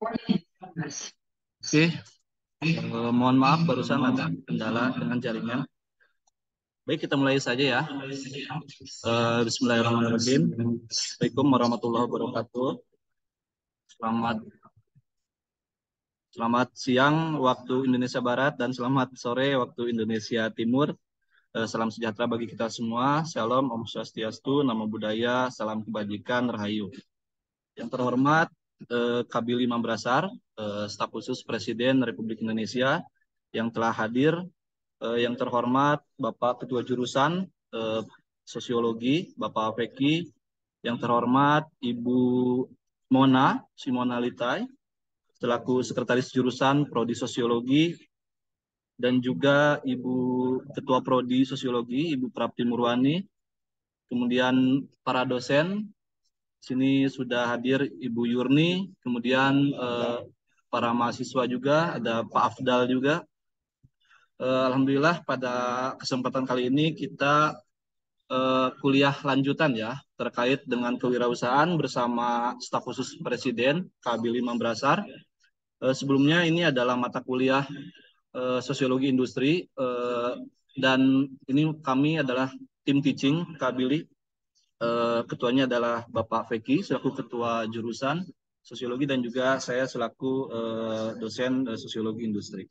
Oke, mohon maaf barusan ada kendala dengan jaringan. Baik, kita mulai saja ya. Bismillahirrahmanirrahim. Assalamualaikum warahmatullahi wabarakatuh. Selamat selamat siang waktu Indonesia Barat dan selamat sore waktu Indonesia Timur. Salam sejahtera bagi kita semua. Shalom, Om Swastiastu, Namo Buddhaya, salam kebajikan, Rahayu. Yang terhormat Kabil Imam Brasar, Staf Khusus Presiden Republik Indonesia yang telah hadir, yang terhormat Bapak Ketua Jurusan Sosiologi, Bapak Feki, yang terhormat Ibu Mona Simona Litai, selaku Sekretaris Jurusan Prodi Sosiologi, dan juga Ibu Ketua Prodi Sosiologi, Ibu Prapti Murwani, kemudian para dosen. Sini sudah hadir Ibu Yurni, kemudian para mahasiswa juga, ada Pak Afdal juga. Alhamdulillah pada kesempatan kali ini kita kuliah lanjutan ya, terkait dengan kewirausahaan bersama Staf Khusus Presiden Kabil Imam Brasar. Sebelumnya ini adalah mata kuliah Sosiologi Industri, dan ini kami adalah tim teaching Kabili. Ketuanya adalah Bapak Feki selaku Ketua Jurusan Sosiologi dan juga saya selaku dosen Sosiologi Industri.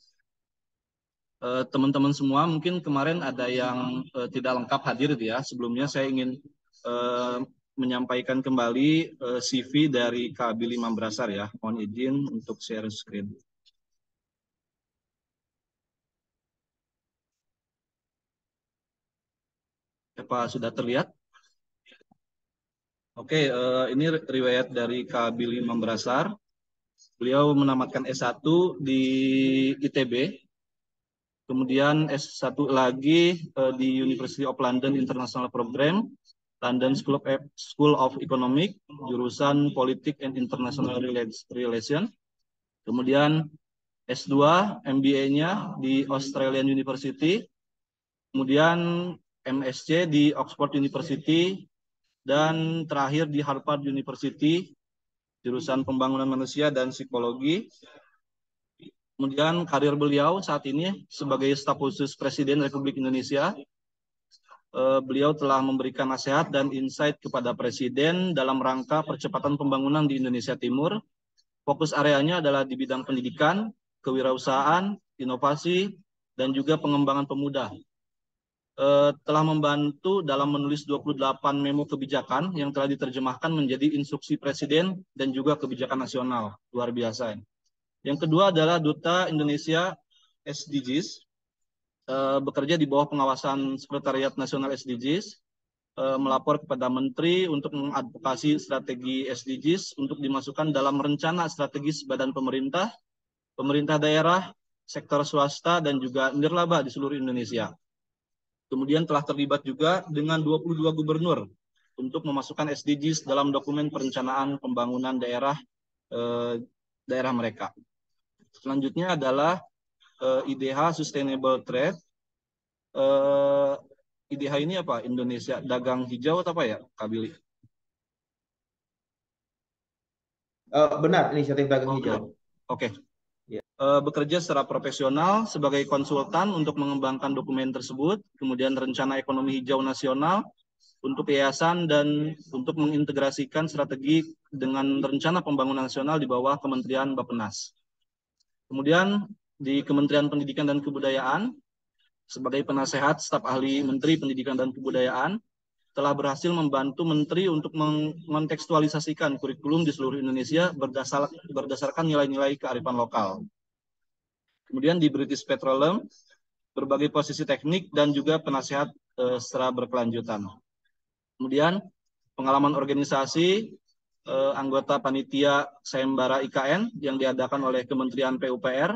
Teman-teman semua mungkin kemarin ada yang tidak lengkap hadir ya. Sebelumnya saya ingin menyampaikan kembali CV dari Kabil Imam Brasar ya. Mohon izin untuk share screen. Apa sudah terlihat? Oke, ini riwayat dari Kabil Imam Brasar. Beliau menamatkan S1 di ITB. Kemudian S1 lagi di University of London International Program, London School of Economics, jurusan Politik and International Relation. Kemudian S2 MBA-nya di Australian University. Kemudian MSc di Oxford University dan terakhir di Harvard University, jurusan Pembangunan Manusia dan Psikologi. Kemudian karir beliau saat ini sebagai Staf Khusus Presiden Republik Indonesia, beliau telah memberikan nasihat dan insight kepada Presiden dalam rangka percepatan pembangunan di Indonesia Timur. Fokus areanya adalah di bidang pendidikan, kewirausahaan, inovasi, dan juga pengembangan pemuda. Telah membantu dalam menulis 28 memo kebijakan yang telah diterjemahkan menjadi instruksi Presiden dan juga kebijakan nasional. Luar biasa. Yang kedua adalah Duta Indonesia SDGs, bekerja di bawah pengawasan Sekretariat Nasional SDGs, melapor kepada Menteri untuk mengadvokasi strategi SDGs untuk dimasukkan dalam rencana strategis badan pemerintah, pemerintah daerah, sektor swasta, dan juga nirlaba di seluruh Indonesia. Kemudian telah terlibat juga dengan 22 gubernur untuk memasukkan SDGs dalam dokumen perencanaan pembangunan daerah mereka. Selanjutnya adalah IDH Sustainable Trade. IDH ini apa? Indonesia Dagang Hijau atau apa ya, Kak Billy? Benar, inisiatif dagang hijau. Oke. Bekerja secara profesional sebagai konsultan untuk mengembangkan dokumen tersebut, kemudian rencana ekonomi hijau nasional untuk yayasan dan untuk mengintegrasikan strategi dengan rencana pembangunan nasional di bawah Kementerian Bappenas. Kemudian di Kementerian Pendidikan dan Kebudayaan sebagai penasehat staf ahli Menteri Pendidikan dan Kebudayaan, telah berhasil membantu Menteri untuk mengontekstualisasikan kurikulum di seluruh Indonesia berdasarkan nilai-nilai kearifan lokal. Kemudian di British Petroleum, berbagai posisi teknik dan juga penasehat secara berkelanjutan. Kemudian pengalaman organisasi, anggota panitia sayembara IKN yang diadakan oleh Kementerian PUPR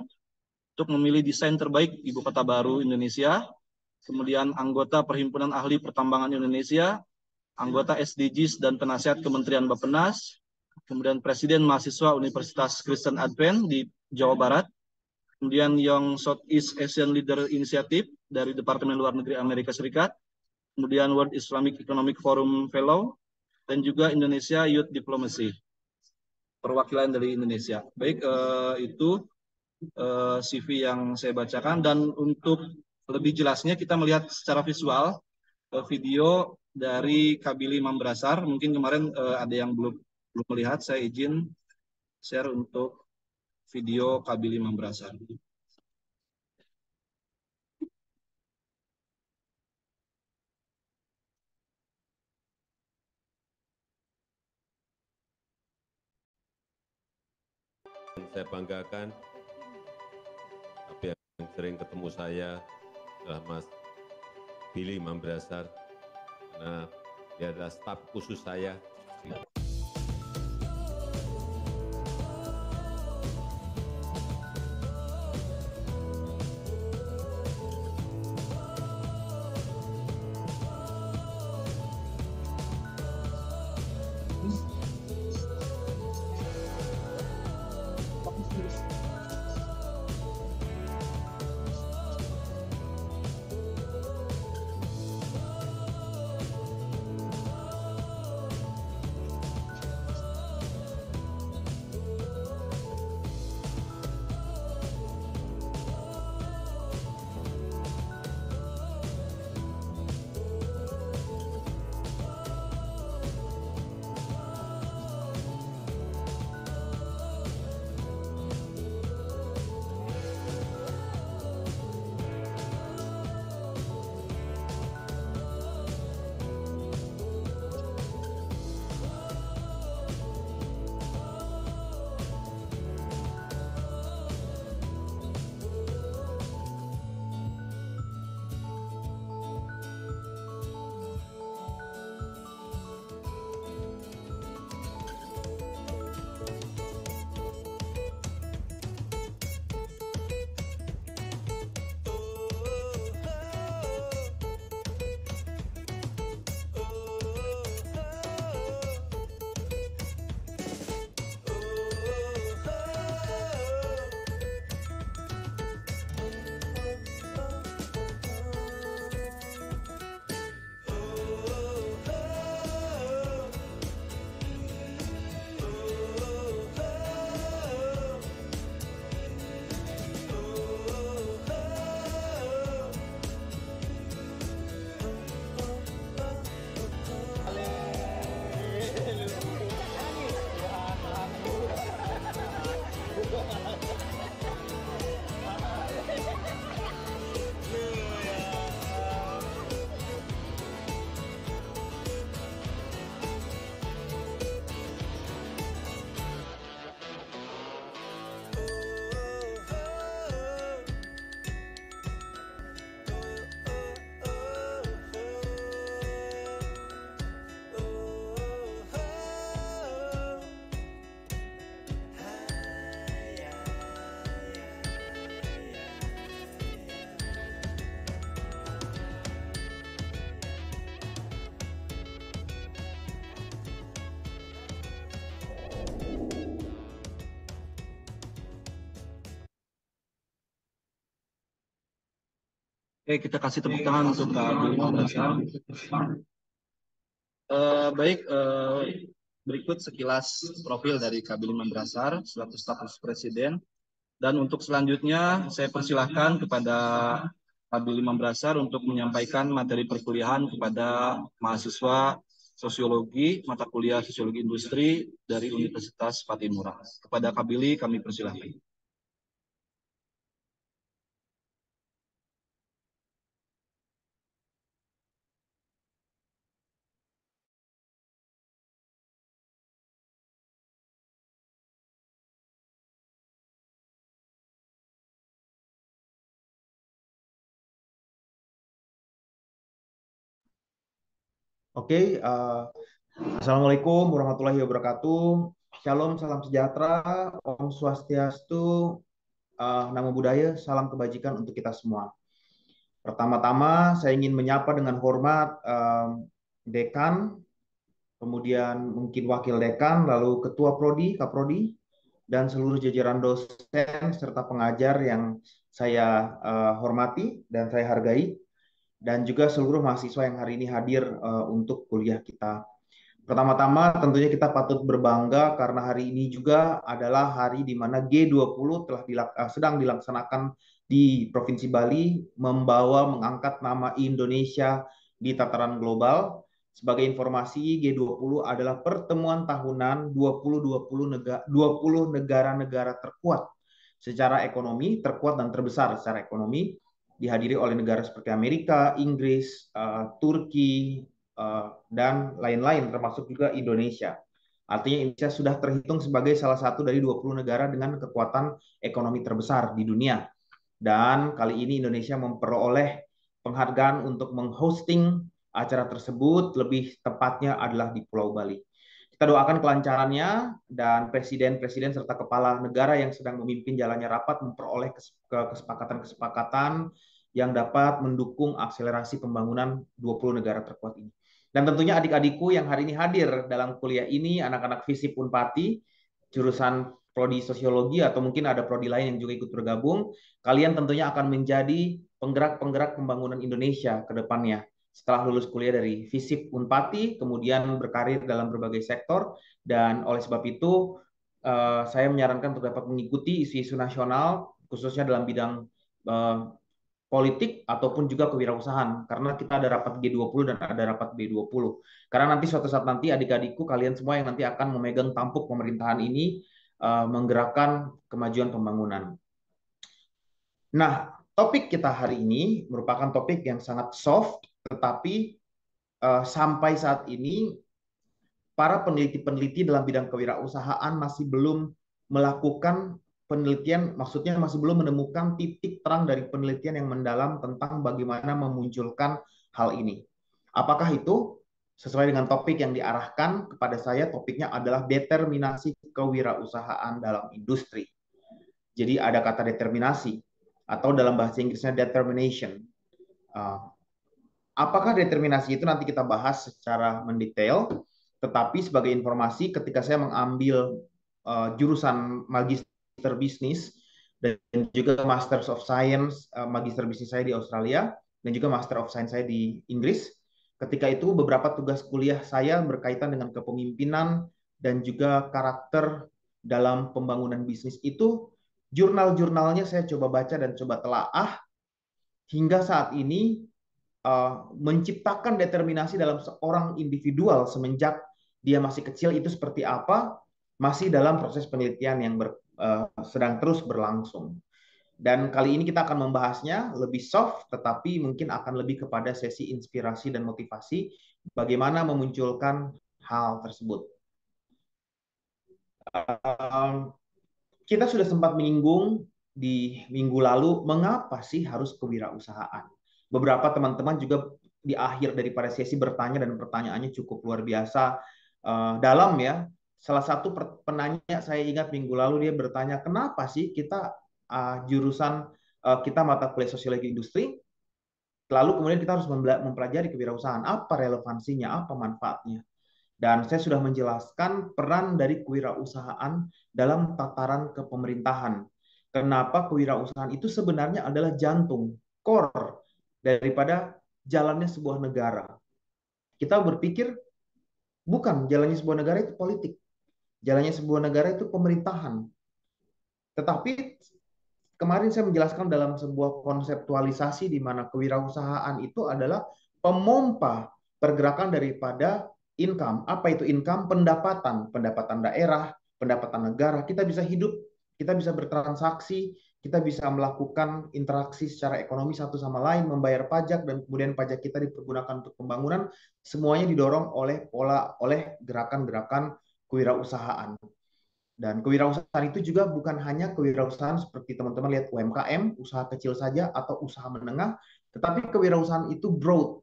untuk memilih desain terbaik Ibu Kota Baru Indonesia. Kemudian anggota Perhimpunan Ahli Pertambangan Indonesia, anggota SDGs dan penasehat Kementerian Bappenas, kemudian Presiden Mahasiswa Universitas Kristen Advent di Jawa Barat, kemudian Young Southeast Asian Leader Initiative dari Departemen Luar Negeri Amerika Serikat, kemudian World Islamic Economic Forum Fellow, dan juga Indonesia Youth Diplomacy. perwakilan dari Indonesia. Baik, itu CV yang saya bacakan, dan untuk lebih jelasnya kita melihat secara visual video dari Kabili Mambrasar. Mungkin kemarin ada yang belum belum melihat, saya izin share untuk video Kabili Mambrasar. Saya banggakan, tapi yang sering ketemu saya adalah Mas Billy Mambrasar, karena dia adalah staf khusus saya. Oke, kita kasih tepuk tangan untuk Kabili Mambrasar. Baik, berikut sekilas profil dari Kabili Mambrasar selaku staf khusus Presiden. Dan untuk selanjutnya saya persilahkan kepada Kabili Mambrasar untuk menyampaikan materi perkuliahan kepada mahasiswa Sosiologi, mata kuliah Sosiologi Industri dari Universitas Patimura. Kepada Kabili kami persilahkan. Oke, Assalamualaikum warahmatullahi wabarakatuh. Shalom, salam sejahtera, Om Swastiastu, Namo Buddhaya, salam kebajikan untuk kita semua. Pertama-tama, saya ingin menyapa dengan hormat dekan, kemudian mungkin wakil dekan, lalu ketua prodi, kaprodi, dan seluruh jajaran dosen serta pengajar yang saya hormati dan saya hargai, dan juga seluruh mahasiswa yang hari ini hadir untuk kuliah kita. Pertama-tama tentunya kita patut berbangga karena hari ini juga adalah hari di mana G20 sedang dilaksanakan di Provinsi Bali, mengangkat nama Indonesia di tataran global. Sebagai informasi, G20 adalah pertemuan tahunan 20 negara-negara terkuat secara ekonomi, terkuat dan terbesar secara ekonomi, dihadiri oleh negara seperti Amerika, Inggris, Turki, dan lain-lain, termasuk juga Indonesia. Artinya Indonesia sudah terhitung sebagai salah satu dari 20 negara dengan kekuatan ekonomi terbesar di dunia. Dan kali ini Indonesia memperoleh penghargaan untuk menghosting acara tersebut, lebih tepatnya adalah di Pulau Bali. Kita doakan kelancarannya dan presiden-presiden serta kepala negara yang sedang memimpin jalannya rapat memperoleh kesepakatan-kesepakatan yang dapat mendukung akselerasi pembangunan 20 negara terkuat ini. Dan tentunya adik-adikku yang hari ini hadir dalam kuliah ini, anak-anak FISIP Unpati, jurusan prodi sosiologi atau mungkin ada prodi lain yang juga ikut bergabung, kalian tentunya akan menjadi penggerak-penggerak pembangunan Indonesia ke depannya. Setelah lulus kuliah dari FISIP Unpati, kemudian berkarir dalam berbagai sektor, dan oleh sebab itu saya menyarankan untuk dapat mengikuti isu-isu nasional, khususnya dalam bidang politik ataupun juga kewirausahaan, karena kita ada rapat G20 dan ada rapat B20. Karena nanti suatu saat nanti adik-adikku kalian semua yang nanti akan memegang tampuk pemerintahan ini menggerakkan kemajuan pembangunan. Nah, topik kita hari ini merupakan topik yang sangat soft, tetapi sampai saat ini para peneliti-peneliti dalam bidang kewirausahaan masih belum melakukan penelitian, maksudnya masih belum menemukan titik terang dari penelitian yang mendalam tentang bagaimana memunculkan hal ini. Apakah itu? Sesuai dengan topik yang diarahkan kepada saya, topiknya adalah determinasi kewirausahaan dalam industri. Jadi ada kata determinasi, atau dalam bahasa Inggrisnya determination. Apakah determinasi itu nanti kita bahas secara mendetail, tetapi sebagai informasi ketika saya mengambil jurusan magister bisnis dan juga Masters of Science, magister bisnis saya di Australia dan juga Master of Science saya di Inggris. Ketika itu beberapa tugas kuliah saya berkaitan dengan kepemimpinan dan juga karakter dalam pembangunan bisnis itu. Jurnal-jurnalnya saya coba baca dan coba telaah hingga saat ini menciptakan determinasi dalam seorang individual semenjak dia masih kecil itu seperti apa, masih dalam proses penelitian yang sedang terus berlangsung. Dan kali ini kita akan membahasnya lebih soft, tetapi mungkin akan lebih kepada sesi inspirasi dan motivasi bagaimana memunculkan hal tersebut. Kita sudah sempat menyinggung di minggu lalu mengapa sih harus kewirausahaan. Beberapa teman-teman juga di akhir daripada sesi bertanya dan pertanyaannya cukup luar biasa dalam ya. Salah satu penanya saya ingat minggu lalu dia bertanya kenapa sih kita jurusan kita mata kuliah sosiologi industri, lalu kemudian kita harus mempelajari kewirausahaan, apa relevansinya, apa manfaatnya. Dan saya sudah menjelaskan peran dari kewirausahaan dalam tataran kepemerintahan. Kenapa kewirausahaan itu sebenarnya adalah jantung, core daripada jalannya sebuah negara. Kita berpikir bukan jalannya sebuah negara itu politik. Jalannya sebuah negara itu pemerintahan. Tetapi kemarin saya menjelaskan dalam sebuah konseptualisasi di mana kewirausahaan itu adalah pemompa pergerakan daripada income. Apa itu income? Pendapatan. Pendapatan daerah, pendapatan negara. Kita bisa hidup, kita bisa bertransaksi, kita bisa melakukan interaksi secara ekonomi satu sama lain, membayar pajak, dan kemudian pajak kita dipergunakan untuk pembangunan. Semuanya didorong oleh gerakan-gerakan kewirausahaan. Dan kewirausahaan itu juga bukan hanya kewirausahaan seperti teman-teman lihat UMKM, usaha kecil saja, atau usaha menengah, tetapi kewirausahaan itu broad.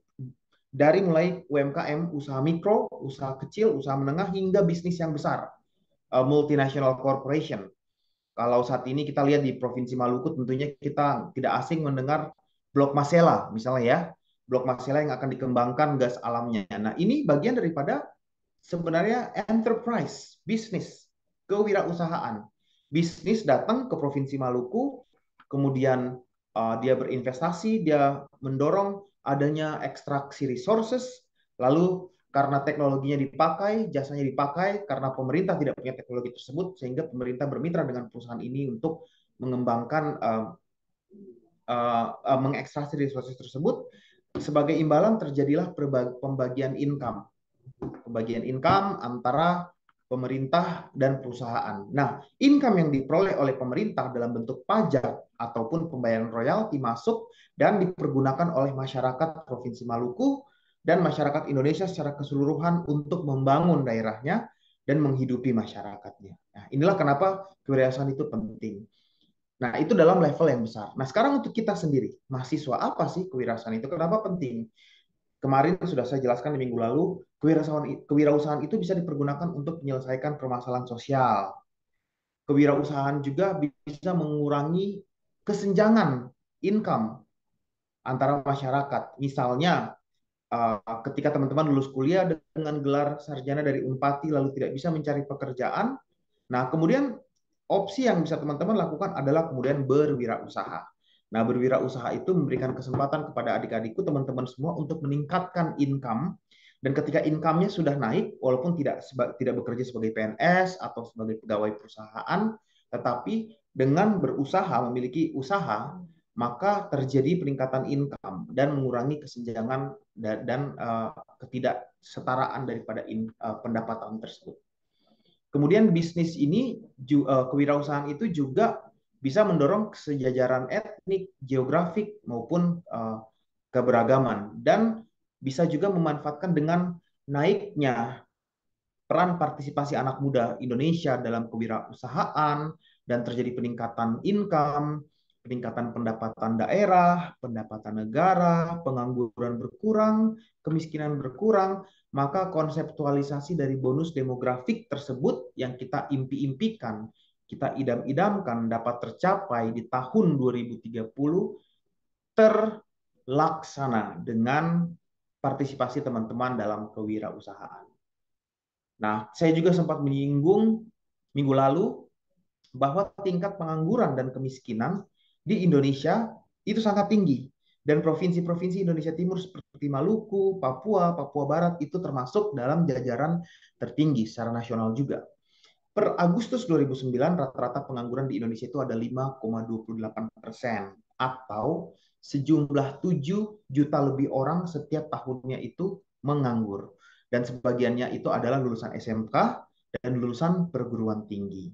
Dari mulai UMKM, usaha mikro, usaha kecil, usaha menengah, hingga bisnis yang besar, multinational corporation. Kalau saat ini kita lihat di Provinsi Maluku, tentunya kita tidak asing mendengar Blok Masela, misalnya ya, Blok Masela yang akan dikembangkan gas alamnya. Nah, ini bagian daripada sebenarnya enterprise, bisnis, kewirausahaan. Bisnis datang ke Provinsi Maluku, kemudian dia berinvestasi, dia mendorong adanya ekstraksi resources, lalu karena teknologinya dipakai, jasanya dipakai, karena pemerintah tidak punya teknologi tersebut, sehingga pemerintah bermitra dengan perusahaan ini untuk mengembangkan, mengekstraksi resources tersebut. Sebagai imbalan terjadilah pembagian income antara pemerintah dan perusahaan. Nah, income yang diperoleh oleh pemerintah dalam bentuk pajak ataupun pembayaran royalti masuk dan dipergunakan oleh masyarakat Provinsi Maluku dan masyarakat Indonesia secara keseluruhan untuk membangun daerahnya dan menghidupi masyarakatnya. Nah, inilah kenapa kewirausahaan itu penting. Nah, itu dalam level yang besar. Nah, sekarang untuk kita sendiri, mahasiswa, apa sih kewirausahaan itu? Kenapa penting? Kemarin sudah saya jelaskan di minggu lalu, kewirausahaan itu bisa dipergunakan untuk menyelesaikan permasalahan sosial. Kewirausahaan juga bisa mengurangi kesenjangan income antara masyarakat. Misalnya, ketika teman-teman lulus kuliah dengan gelar sarjana dari Unpati lalu tidak bisa mencari pekerjaan, nah kemudian opsi yang bisa teman-teman lakukan adalah kemudian berwirausaha. Nah, berwirausaha itu memberikan kesempatan kepada adik-adikku, teman-teman semua untuk meningkatkan income. Dan ketika income-nya sudah naik, walaupun tidak bekerja sebagai PNS atau sebagai pegawai perusahaan, tetapi dengan berusaha, memiliki usaha, maka terjadi peningkatan income dan mengurangi kesenjangan dan ketidaksetaraan daripada pendapatan tersebut. Kemudian bisnis ini, kewirausahaan itu juga bisa mendorong kesejajaran etnik, geografik, maupun keberagaman. Dan bisa juga memanfaatkan dengan naiknya peran partisipasi anak muda Indonesia dalam kewirausahaan, dan terjadi peningkatan income, peningkatan pendapatan daerah, pendapatan negara, pengangguran berkurang, kemiskinan berkurang, maka konseptualisasi dari bonus demografik tersebut yang kita impi-impikan, kita idam-idamkan dapat tercapai di tahun 2030 terlaksana dengan partisipasi teman-teman dalam kewirausahaan. Nah, saya juga sempat menyinggung minggu lalu bahwa tingkat pengangguran dan kemiskinan di Indonesia itu sangat tinggi. Dan provinsi-provinsi Indonesia Timur seperti Maluku, Papua, Papua Barat itu termasuk dalam jajaran tertinggi secara nasional juga. Per Agustus 2009, rata-rata pengangguran di Indonesia itu ada 5,28%, atau sejumlah 7 juta lebih orang setiap tahunnya itu menganggur. Dan sebagiannya itu adalah lulusan SMK dan lulusan perguruan tinggi.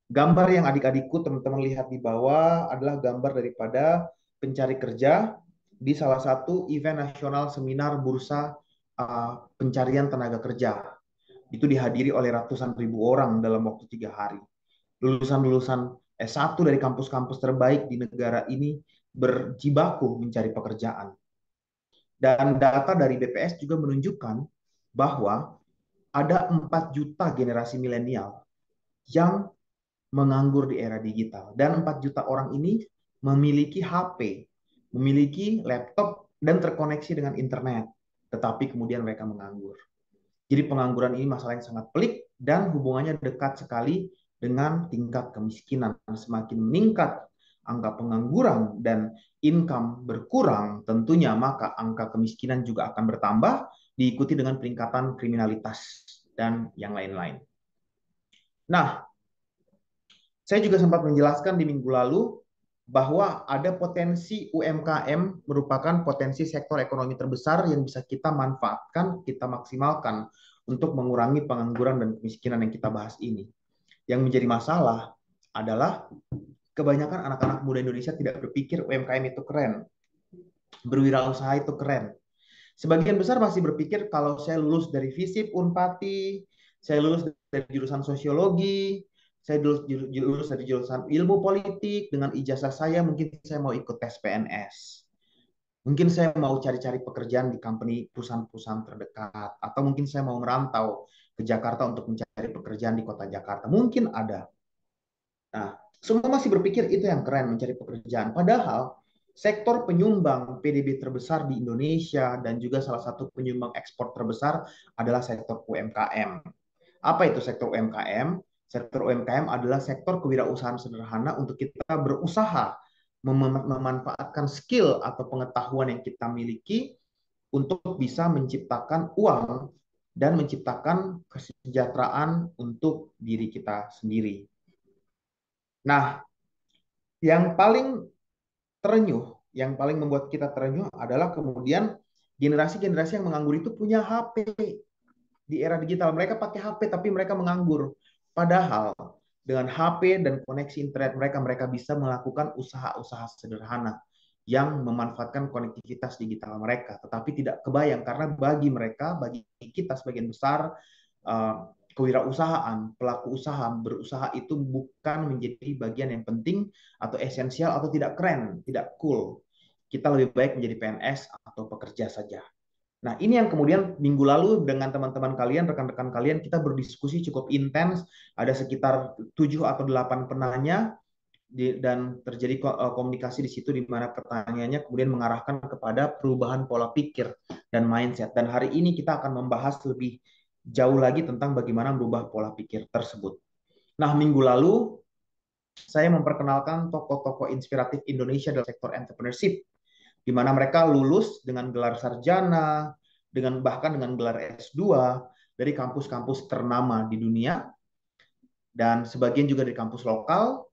Gambar yang adik-adikku teman-teman lihat di bawah adalah gambar daripada pencari kerja di salah satu event nasional seminar bursa pencarian tenaga kerja. Itu dihadiri oleh ratusan ribu orang dalam waktu 3 hari. Lulusan-lulusan S1 dari kampus-kampus terbaik di negara ini berjibaku mencari pekerjaan. Dan data dari BPS juga menunjukkan bahwa ada 4 juta generasi milenial yang menganggur di era digital. Dan 4 juta orang ini memiliki HP, memiliki laptop, dan terkoneksi dengan internet. Tetapi kemudian mereka menganggur. Jadi pengangguran ini masalah yang sangat pelik dan hubungannya dekat sekali dengan tingkat kemiskinan. Semakin meningkat angka pengangguran dan income berkurang, tentunya maka angka kemiskinan juga akan bertambah, diikuti dengan peningkatan kriminalitas dan yang lain-lain. Nah, saya juga sempat menjelaskan di minggu lalu bahwa ada potensi UMKM merupakan potensi sektor ekonomi terbesar yang bisa kita manfaatkan, kita maksimalkan untuk mengurangi pengangguran dan kemiskinan yang kita bahas ini. Yang menjadi masalah adalah kebanyakan anak-anak muda Indonesia tidak berpikir UMKM itu keren, berwirausaha itu keren. Sebagian besar masih berpikir kalau saya lulus dari FISIP Unpati, saya lulus dari jurusan sosiologi, saya lulus dari jurusan ilmu politik, dengan ijazah saya mungkin saya mau ikut tes PNS. Mungkin saya mau cari-cari pekerjaan di company perusahaan-perusahaan terdekat, atau mungkin saya mau merantau ke Jakarta untuk mencari pekerjaan di kota Jakarta. Mungkin ada. Nah, semua masih berpikir itu yang keren, mencari pekerjaan. Padahal sektor penyumbang PDB terbesar di Indonesia dan juga salah satu penyumbang ekspor terbesar adalah sektor UMKM. Apa itu sektor UMKM? Sektor UMKM adalah sektor kewirausahaan sederhana untuk kita berusaha memanfaatkan skill atau pengetahuan yang kita miliki untuk bisa menciptakan uang dan menciptakan kesejahteraan untuk diri kita sendiri. Nah, yang paling terenyuh, yang paling membuat kita terenyuh adalah kemudian generasi-generasi yang menganggur itu punya HP di era digital. Mereka pakai HP tapi mereka menganggur. Padahal dengan HP dan koneksi internet mereka, mereka bisa melakukan usaha-usaha sederhana yang memanfaatkan konektivitas digital mereka. Tetapi tidak kebayang karena bagi mereka, bagi kita sebagian besar, kewirausahaan, pelaku usaha, berusaha itu bukan menjadi bagian yang penting atau esensial atau tidak keren, tidak cool. Kita lebih baik menjadi PNS atau pekerja saja. Nah, ini yang kemudian minggu lalu dengan teman-teman kalian, rekan-rekan kalian, kita berdiskusi cukup intens. Ada sekitar 7 atau 8 penanya dan terjadi komunikasi di situ di mana pertanyaannya kemudian mengarahkan kepada perubahan pola pikir dan mindset. Dan hari ini kita akan membahas lebih jauh lagi tentang bagaimana merubah pola pikir tersebut. Nah, minggu lalu saya memperkenalkan tokoh-tokoh inspiratif Indonesia dalam sektor entrepreneurship, di mana mereka lulus dengan gelar sarjana, bahkan dengan gelar S2 dari kampus-kampus ternama di dunia, dan sebagian juga dari kampus lokal.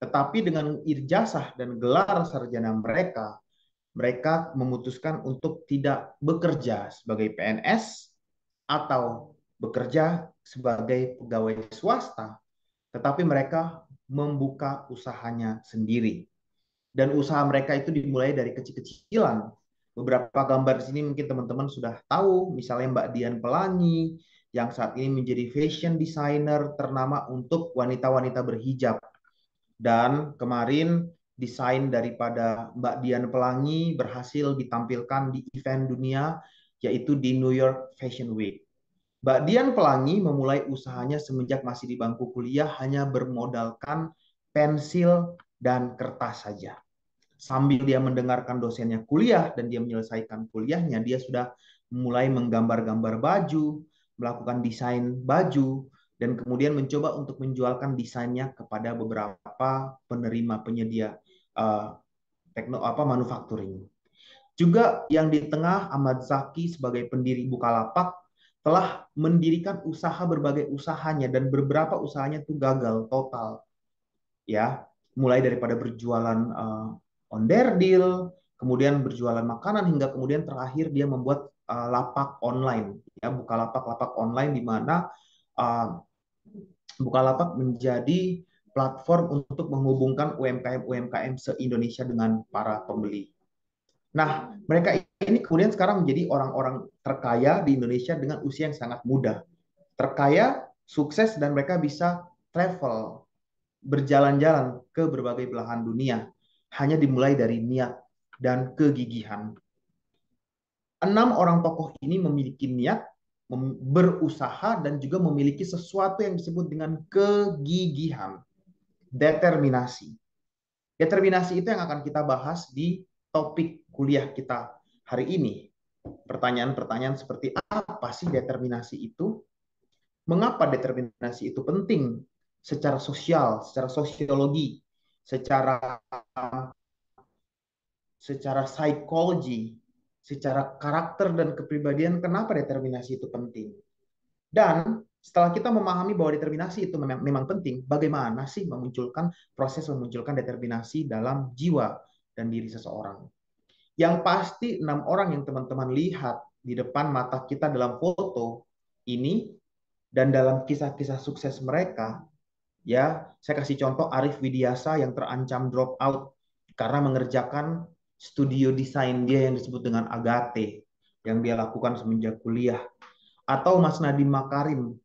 Tetapi dengan ijazah dan gelar sarjana mereka, mereka memutuskan untuk tidak bekerja sebagai PNS atau bekerja sebagai pegawai swasta, tetapi mereka membuka usahanya sendiri. Dan usaha mereka itu dimulai dari kecil-kecilan. Beberapa gambar di sini mungkin teman-teman sudah tahu, misalnya Mbak Dian Pelangi, yang saat ini menjadi fashion designer ternama untuk wanita-wanita berhijab. Dan kemarin desain daripada Mbak Dian Pelangi berhasil ditampilkan di event dunia, yaitu di New York Fashion Week. Mbak Dian Pelangi memulai usahanya semenjak masih di bangku kuliah hanya bermodalkan pensil dan kertas saja. Sambil dia mendengarkan dosennya kuliah dan dia menyelesaikan kuliahnya, dia sudah mulai menggambar-gambar baju, melakukan desain baju, dan kemudian mencoba untuk menjualkan desainnya kepada beberapa penerima penyedia manufacturing. Juga yang di tengah, Ahmad Zaki sebagai pendiri Bukalapak telah mendirikan usaha berbagai usahanya dan beberapa usahanya itu gagal total. Ya, mulai daripada berjualan onderdil, kemudian berjualan makanan hingga kemudian terakhir dia membuat lapak online, ya, Bukalapak online di mana Bukalapak menjadi platform untuk menghubungkan UMKM se-Indonesia dengan para pembeli. Nah, mereka ini kemudian sekarang menjadi orang-orang terkaya di Indonesia dengan usia yang sangat muda. Terkaya, sukses, dan mereka bisa travel, berjalan-jalan ke berbagai belahan dunia. Hanya dimulai dari niat dan kegigihan. 6 orang tokoh ini memiliki niat, berusaha, dan juga memiliki sesuatu yang disebut dengan kegigihan, determinasi. Determinasi itu yang akan kita bahas di topik kuliah kita hari ini. Pertanyaan-pertanyaan seperti apa sih determinasi itu? Mengapa determinasi itu penting secara sosial, secara sosiologi, secara psikologi, secara karakter dan kepribadian, kenapa determinasi itu penting? Dan setelah kita memahami bahwa determinasi itu memang penting, bagaimana sih proses memunculkan determinasi dalam jiwa dan diri seseorang? Yang pasti 6 orang yang teman-teman lihat di depan mata kita dalam foto ini dan dalam kisah-kisah sukses mereka, ya, saya kasih contoh Arif Widiasa yang terancam drop out karena mengerjakan studio desain dia yang disebut dengan Agate yang dia lakukan semenjak kuliah. Atau Mas Nadiem Makarim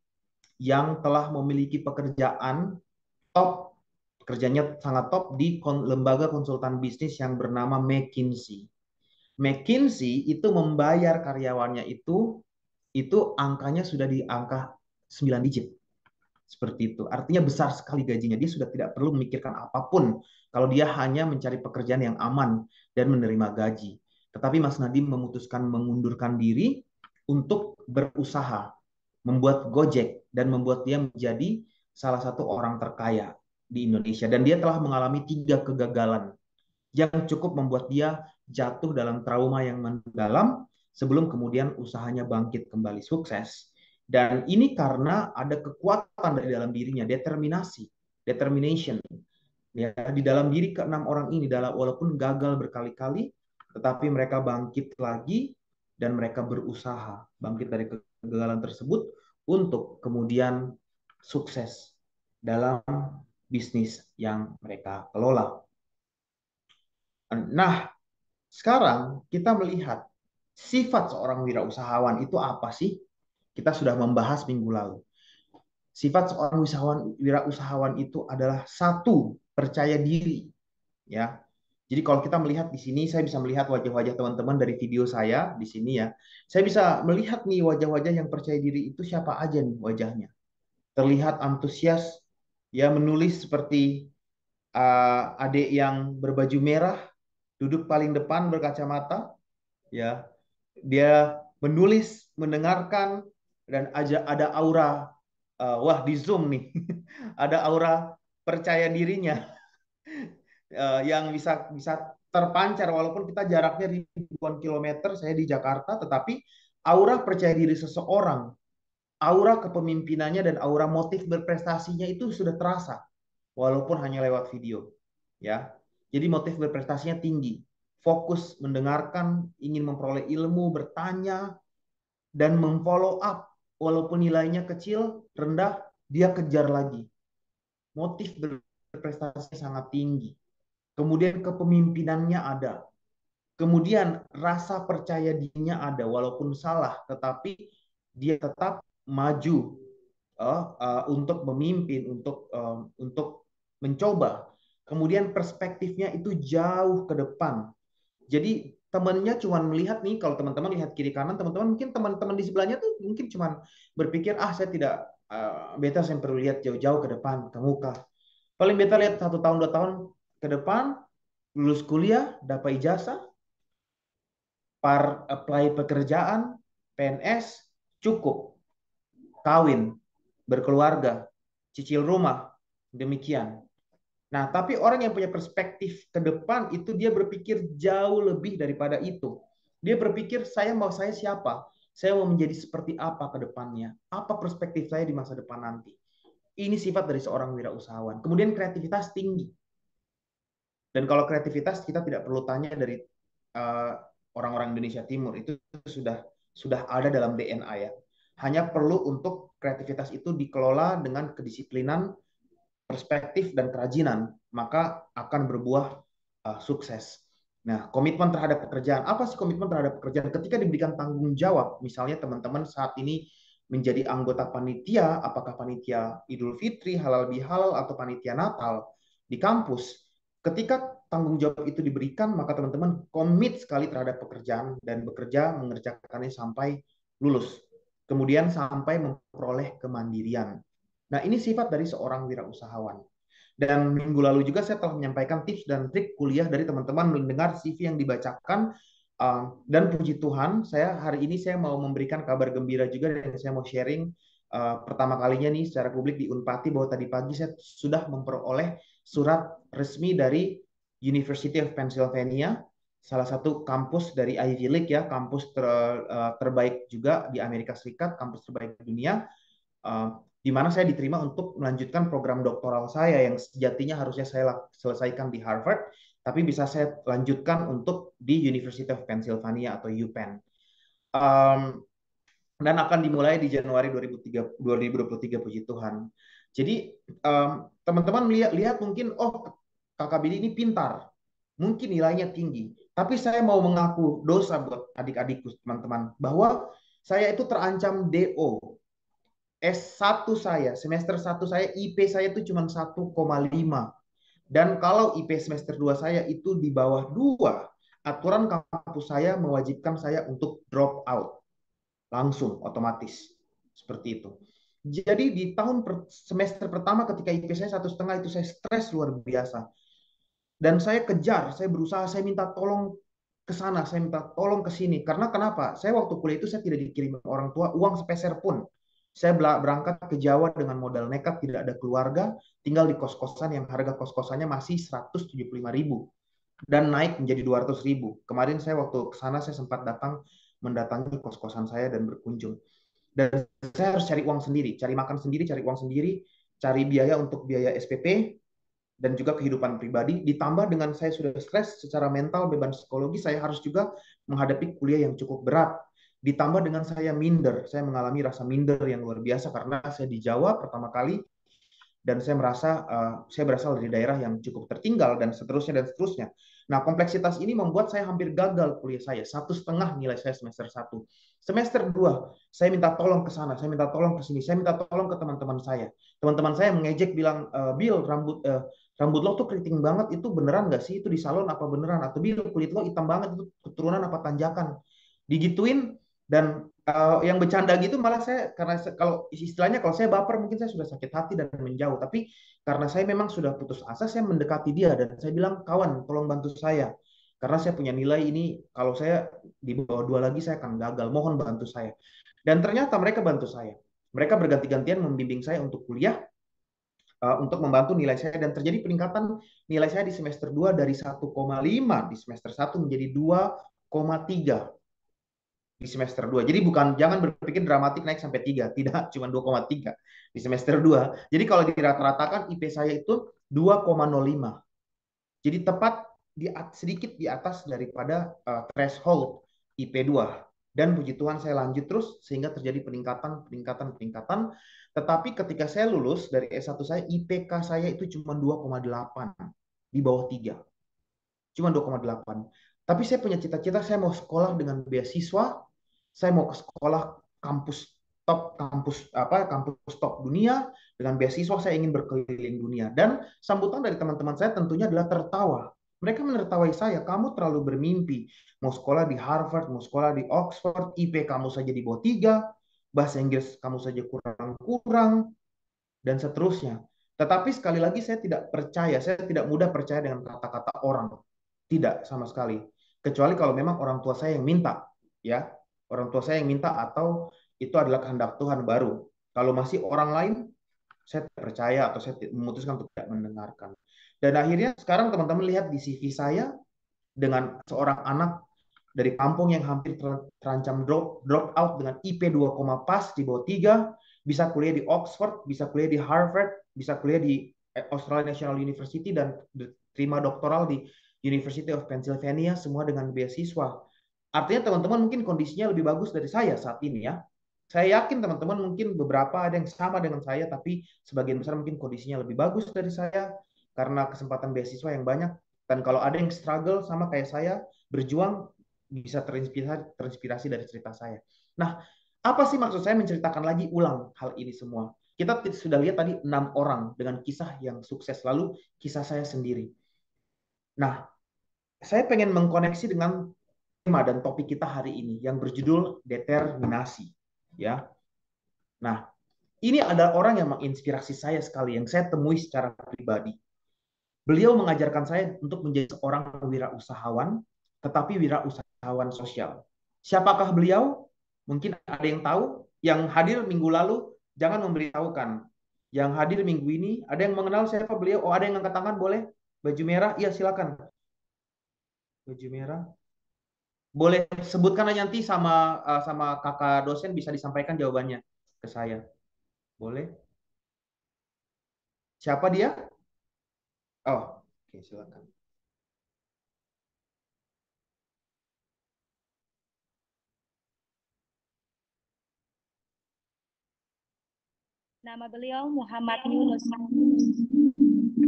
yang telah memiliki pekerjaan top, pekerjaannya sangat top di lembaga konsultan bisnis yang bernama McKinsey. McKinsey itu membayar karyawannya itu angkanya sudah di angka 9 digit. Seperti itu. Artinya besar sekali gajinya. Dia sudah tidak perlu memikirkan apapun kalau dia hanya mencari pekerjaan yang aman dan menerima gaji. Tetapi Mas Nadiem memutuskan mengundurkan diri untuk berusaha, membuat Gojek, dan membuat dia menjadi salah satu orang terkaya di Indonesia. Dan dia telah mengalami 3 kegagalan yang cukup membuat dia jatuh dalam trauma yang mendalam, sebelum kemudian usahanya bangkit kembali sukses. Dan ini karena ada kekuatan dari dalam dirinya, determination. Ya, di dalam diri keenam orang ini, walaupun gagal berkali-kali, tetapi mereka bangkit lagi dan mereka berusaha bangkit dari kegagalan tersebut untuk kemudian sukses dalam bisnis yang mereka kelola. Nah, sekarang kita melihat sifat seorang wirausahawan itu apa sih? Kita sudah membahas minggu lalu. Sifat seorang wirausahawan itu adalah satu, percaya diri. Ya, jadi kalau kita melihat di sini, saya bisa melihat wajah-wajah teman-teman dari video saya di sini ya. Saya bisa melihat nih wajah-wajah yang percaya diri itu siapa aja nih wajahnya. Terlihat antusias, ya menulis seperti adik yang berbaju merah, duduk paling depan berkacamata, ya. Dia menulis, mendengarkan, dan ada aura, wah di Zoom nih, ada aura percaya dirinya yang bisa terpancar walaupun kita jaraknya ribuan kilometer, saya di Jakarta, tetapi aura percaya diri seseorang, aura kepemimpinannya dan aura motif berprestasinya itu sudah terasa walaupun hanya lewat video, ya. Jadi motif berprestasinya tinggi, fokus mendengarkan, ingin memperoleh ilmu, bertanya dan memfollow up walaupun nilainya kecil, rendah, dia kejar lagi. Motif berprestasi sangat tinggi. Kemudian kepemimpinannya ada. Kemudian rasa percaya dirinya ada, walaupun salah, tetapi dia tetap maju untuk memimpin, untuk mencoba. Kemudian perspektifnya itu jauh ke depan. Jadi temannya cuma melihat nih, kalau teman-teman lihat kiri kanan, teman-teman mungkin teman-teman di sebelahnya tuh mungkin cuma berpikir, saya tidak, beta saya perlu lihat jauh-jauh ke depan, ke muka. Paling beta lihat 1 tahun 2 tahun ke depan, lulus kuliah, dapat ijazah, apply pekerjaan, PNS, cukup, kawin, berkeluarga, cicil rumah, demikian. Nah, tapi orang yang punya perspektif ke depan itu dia berpikir jauh lebih daripada itu. Dia berpikir, saya siapa? Saya mau menjadi seperti apa ke depannya? Apa perspektif saya di masa depan nanti? Ini sifat dari seorang wirausahawan. Kemudian kreativitas tinggi. Dan kalau kreativitas kita tidak perlu tanya dari orang-orang Indonesia Timur, itu sudah ada dalam DNA ya. Hanya perlu untuk kreativitas itu dikelola dengan kedisiplinan, perspektif dan kerajinan, maka akan berbuah sukses. Nah, komitmen terhadap pekerjaan. Apa sih komitmen terhadap pekerjaan? Ketika diberikan tanggung jawab, misalnya teman-teman saat ini menjadi anggota panitia, apakah panitia Idul Fitri, halal bihalal, atau panitia Natal di kampus, ketika tanggung jawab itu diberikan, maka teman-teman komit sekali terhadap pekerjaan dan bekerja mengerjakannya sampai lulus. Kemudian sampai memperoleh kemandirian. Nah, ini sifat dari seorang wirausahawan. Dan minggu lalu juga saya telah menyampaikan tips dan trik kuliah dari teman-teman mendengar CV yang dibacakan. Dan puji Tuhan, hari ini saya mau memberikan kabar gembira juga dan saya mau sharing pertama kalinya nih secara publik di Unpati bahwa tadi pagi saya sudah memperoleh surat resmi dari University of Pennsylvania, salah satu kampus dari Ivy League ya, kampus terbaik juga di Amerika Serikat, kampus terbaik di dunia. Di mana saya diterima untuk melanjutkan program doktoral saya yang sejatinya harusnya saya selesaikan di Harvard, tapi bisa saya lanjutkan untuk di University of Pennsylvania atau UPenn. Dan akan dimulai di Januari 2023, puji Tuhan. Jadi teman-teman lihat mungkin, Kakak Billy ini pintar, mungkin nilainya tinggi, tapi saya mau mengaku dosa buat adik-adikku teman-teman, bahwa saya itu terancam DO. S1 saya, semester 1 saya, IP saya itu cuma 1,5. Dan kalau IP semester 2 saya itu di bawah 2, aturan kampus saya mewajibkan saya untuk drop out. Langsung, otomatis. Seperti itu. Jadi di semester pertama ketika IP saya 1,5 itu saya stres luar biasa. Dan saya kejar, saya berusaha, saya minta tolong ke sana, saya minta tolong ke sini. Karena kenapa? Saya waktu kuliah itu saya tidak dikirim orang tua uang sepeser pun. Saya berangkat ke Jawa dengan modal nekat, tidak ada keluarga, tinggal di kos-kosan yang harga kos-kosannya masih 175.000 dan naik menjadi 200.000. Kemarin saya waktu ke sana saya sempat datang mendatangi kos-kosan saya dan berkunjung. Dan saya harus cari uang sendiri, cari makan sendiri, cari uang sendiri, cari biaya untuk biaya SPP, dan juga kehidupan pribadi, ditambah dengan saya sudah stres secara mental, beban psikologi, saya harus juga menghadapi kuliah yang cukup berat. Ditambah dengan saya minder, saya mengalami rasa minder yang luar biasa karena saya di Jawa pertama kali, dan saya merasa saya berasal dari daerah yang cukup tertinggal dan seterusnya dan seterusnya. Nah, kompleksitas ini membuat saya hampir gagal kuliah saya. 1,5 nilai saya semester 1. Semester 2, saya minta tolong ke sana, saya minta tolong ke sini, saya minta tolong ke teman-teman saya. Teman-teman saya mengejek bilang, Bill, rambut lo tuh keriting banget, itu beneran nggak sih? Itu di salon apa beneran? Atau Bill, kulit lo hitam banget, itu keturunan apa tanjakan? Digituin, dan yang bercanda gitu malah saya, karena kalau istilahnya kalau saya baper mungkin saya sudah sakit hati dan menjauh, tapi karena saya memang sudah putus asa, saya mendekati dia dan saya bilang, kawan tolong bantu saya karena saya punya nilai ini, kalau saya di bawah 2 lagi saya akan gagal, mohon bantu saya. Dan ternyata mereka bantu saya, mereka berganti-gantian membimbing saya untuk kuliah, untuk membantu nilai saya, dan terjadi peningkatan nilai saya di semester 2 dari 1,5 di semester 1 menjadi 2,3 di semester 2. Jadi bukan, jangan berpikir dramatik naik sampai 3, tidak, cuma 2,3 di semester 2. Jadi kalau dirata-ratakan IP saya itu 2,05. Jadi tepat sedikit di atas daripada threshold IP 2. Dan puji Tuhan saya lanjut terus sehingga terjadi peningkatan. Tetapi ketika saya lulus dari S1 saya, IPK saya itu cuma 2,8, di bawah 3. Cuma 2,8. Tapi saya punya cita-cita, saya mau sekolah dengan beasiswa, saya mau ke sekolah kampus top dunia dengan beasiswa, saya ingin berkeliling dunia. Dan sambutan dari teman-teman saya tentunya adalah tertawa. Mereka menertawai saya, kamu terlalu bermimpi. Mau sekolah di Harvard, mau sekolah di Oxford, IP kamu saja di bawah 3, bahasa Inggris kamu saja kurang-kurang, dan seterusnya. Tetapi sekali lagi saya tidak percaya, saya tidak mudah percaya dengan kata-kata orang. Tidak sama sekali. Kecuali kalau memang orang tua saya yang minta, ya. Orang tua saya yang minta atau itu adalah kehendak Tuhan baru. Kalau masih orang lain, saya tidak percaya atau saya memutuskan untuk tidak mendengarkan. Dan akhirnya sekarang teman-teman lihat di CV saya dengan seorang anak dari kampung yang hampir terancam drop out dengan IP 2, pas di bawah 3, bisa kuliah di Oxford, bisa kuliah di Harvard, bisa kuliah di Australian National University, dan terima doktoral di University of Pennsylvania, semua dengan beasiswa. Artinya teman-teman mungkin kondisinya lebih bagus dari saya saat ini, ya. Saya yakin teman-teman mungkin beberapa ada yang sama dengan saya, tapi sebagian besar mungkin kondisinya lebih bagus dari saya karena kesempatan beasiswa yang banyak. Dan kalau ada yang struggle sama kayak saya, berjuang, bisa terinspirasi dari cerita saya. Nah, apa sih maksud saya menceritakan lagi ulang hal ini semua? Kita sudah lihat tadi 6 orang dengan kisah yang sukses, lalu kisah saya sendiri. Nah, saya pengen mengkoneksi dengan tema dan topik kita hari ini yang berjudul determinasi, ya. Nah, ini ada orang yang menginspirasi saya sekali, yang saya temui secara pribadi. Beliau mengajarkan saya untuk menjadi seorang wirausahawan, tetapi wirausahawan sosial. Siapakah beliau? Mungkin ada yang tahu. Yang hadir minggu lalu, jangan memberitahukan. Yang hadir minggu ini, ada yang mengenal siapa beliau? Oh, ada yang angkat tangan, boleh? Baju merah? Iya, silakan. Baju merah. Boleh sebutkan aja nanti sama kakak dosen, bisa disampaikan jawabannya ke saya. Boleh? Siapa dia? Oh, oke, silakan. Nama beliau Muhammad Yunus.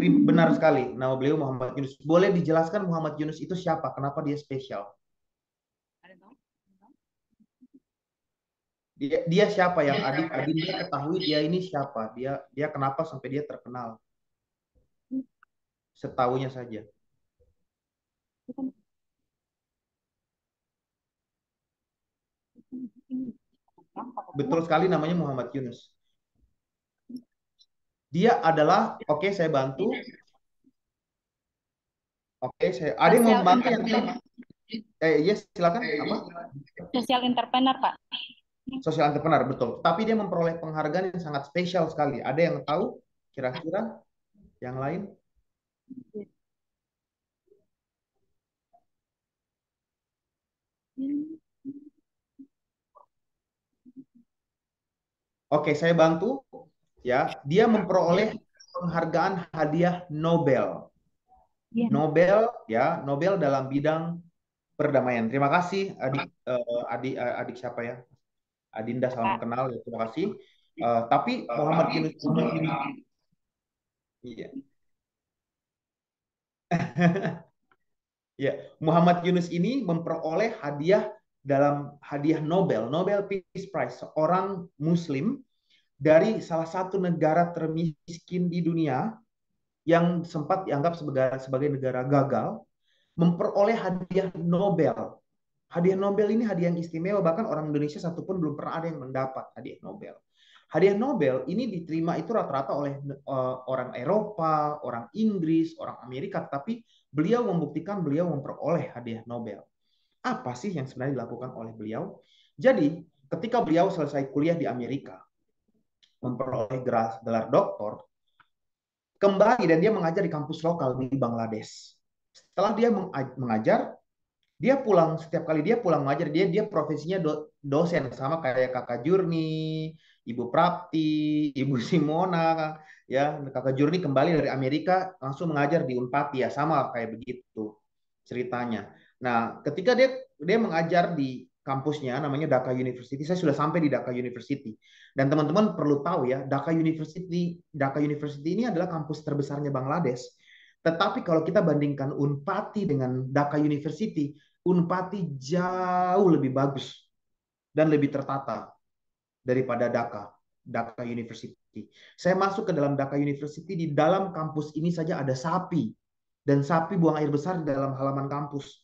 Benar sekali, nama beliau Muhammad Yunus. Boleh dijelaskan Muhammad Yunus itu siapa? Kenapa dia spesial? Dia siapa yang Adinda ketahui dia ini siapa? Dia kenapa sampai dia terkenal? Setahunya saja. Betul sekali, namanya Muhammad Yunus. Dia adalah, oke, saya bantu. Oke, ada yang mau membantu yang yes, silakan. Apa? Social entrepreneur, Pak. Social entrepreneur, betul. Tapi dia memperoleh penghargaan yang sangat spesial sekali. Ada yang tahu kira-kira yang lain? Oke, saya bantu. Ya, dia memperoleh penghargaan hadiah Nobel. Iya. Nobel, ya, Nobel dalam bidang perdamaian. Terima kasih, adik siapa ya? Adinda, salam Pak. kenal ya, terima kasih. Tapi Muhammad Yunus ini, iya. Ya, Muhammad Yunus ini memperoleh hadiah dalam hadiah Nobel, Nobel Peace Prize, seorang Muslim dari salah satu negara termiskin di dunia yang sempat dianggap sebagai negara gagal, memperoleh hadiah Nobel. Hadiah Nobel ini hadiah yang istimewa, bahkan orang Indonesia satupun belum pernah ada yang mendapat hadiah Nobel. Hadiah Nobel ini diterima itu rata-rata oleh orang Eropa, orang Inggris, orang Amerika, tapi beliau membuktikan beliau memperoleh hadiah Nobel. Apa sih yang sebenarnya dilakukan oleh beliau? Jadi, ketika beliau selesai kuliah di Amerika, memperoleh gelar doktor, kembali dan dia mengajar di kampus lokal di Bangladesh. Setelah dia mengajar, dia pulang setiap kali dia pulang mengajar, dia profesinya dosen, sama kayak Kakak Jurni, Ibu Prapti, Ibu Simona, ya. Kakak Jurni kembali dari Amerika langsung mengajar di Unpati, ya, sama kayak begitu ceritanya. Nah, ketika dia mengajar di kampusnya namanya Dhaka University, saya sudah sampai di Dhaka University. Dan teman-teman perlu tahu ya, Dhaka University ini adalah kampus terbesarnya Bangladesh. Tetapi kalau kita bandingkan Unpati dengan Dhaka University, Unpati jauh lebih bagus dan lebih tertata daripada Dhaka University. Saya masuk ke dalam Dhaka University, di dalam kampus ini saja ada sapi, dan sapi buang air besar di dalam halaman kampus.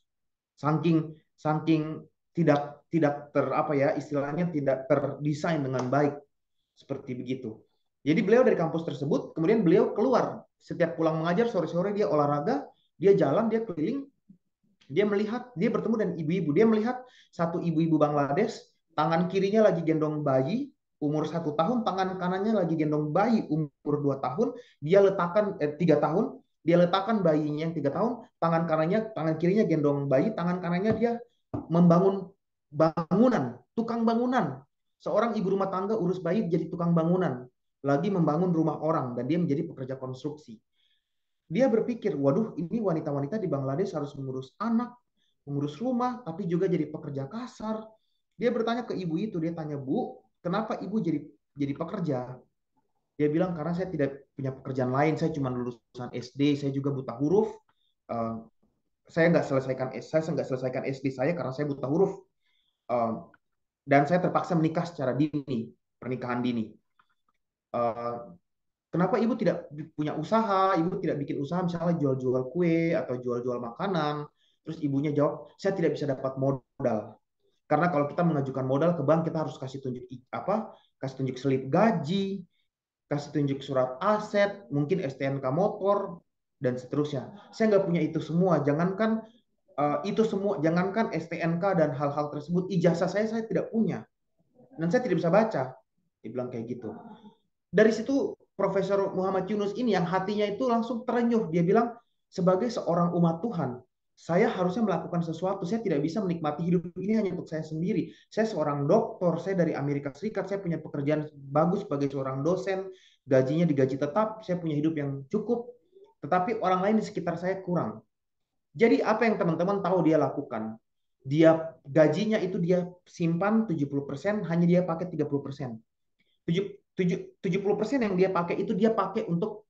Saking saking tidak istilahnya tidak terdesain dengan baik seperti begitu. Jadi beliau dari kampus tersebut, kemudian beliau keluar setiap pulang mengajar, sore-sore dia olahraga, dia jalan, dia keliling, dia bertemu dengan ibu-ibu, dia melihat satu ibu-ibu Bangladesh, tangan kirinya lagi gendong bayi umur 1 tahun, tangan kanannya lagi gendong bayi umur 2 tahun, dia letakkan 3 tahun, dia letakkan bayinya yang 3 tahun, tangan kirinya gendong bayi, tangan kanannya dia membangun bangunan, tukang bangunan. Seorang ibu rumah tangga urus bayi jadi tukang bangunan, lagi membangun rumah orang, dan dia menjadi pekerja konstruksi. Dia berpikir, waduh, ini wanita-wanita di Bangladesh harus mengurus anak, mengurus rumah, tapi juga jadi pekerja kasar. Dia bertanya ke ibu itu, dia tanya, Bu, kenapa ibu jadi pekerja? Dia bilang, karena saya tidak punya pekerjaan lain, saya cuma lulusan SD, saya juga buta huruf. Saya nggak selesaikan SD saya karena saya buta huruf. Dan saya terpaksa menikah secara dini, pernikahan dini. Kenapa ibu tidak punya usaha, ibu tidak bikin usaha misalnya jual-jual kue atau jual-jual makanan? Terus ibunya jawab, saya tidak bisa dapat modal. Karena kalau kita mengajukan modal ke bank, kita harus kasih tunjuk slip gaji, kasih tunjuk surat aset, mungkin STNK motor, dan seterusnya. Saya nggak punya itu semua. Jangankan STNK dan hal-hal tersebut, ijazah saya tidak punya. Dan saya tidak bisa baca. Dia bilang kayak gitu. Dari situ Profesor Muhammad Yunus ini yang hatinya itu langsung terenyuh. Dia bilang, sebagai seorang umat Tuhan, saya harusnya melakukan sesuatu. Saya tidak bisa menikmati hidup ini hanya untuk saya sendiri. Saya seorang doktor, saya dari Amerika Serikat, saya punya pekerjaan bagus sebagai seorang dosen, gajinya digaji tetap, saya punya hidup yang cukup. Tetapi orang lain di sekitar saya kurang. Jadi apa yang teman-teman tahu dia lakukan? Dia gajinya itu dia simpan 70%, hanya dia pakai 30%. 70% yang dia pakai itu dia pakai untuk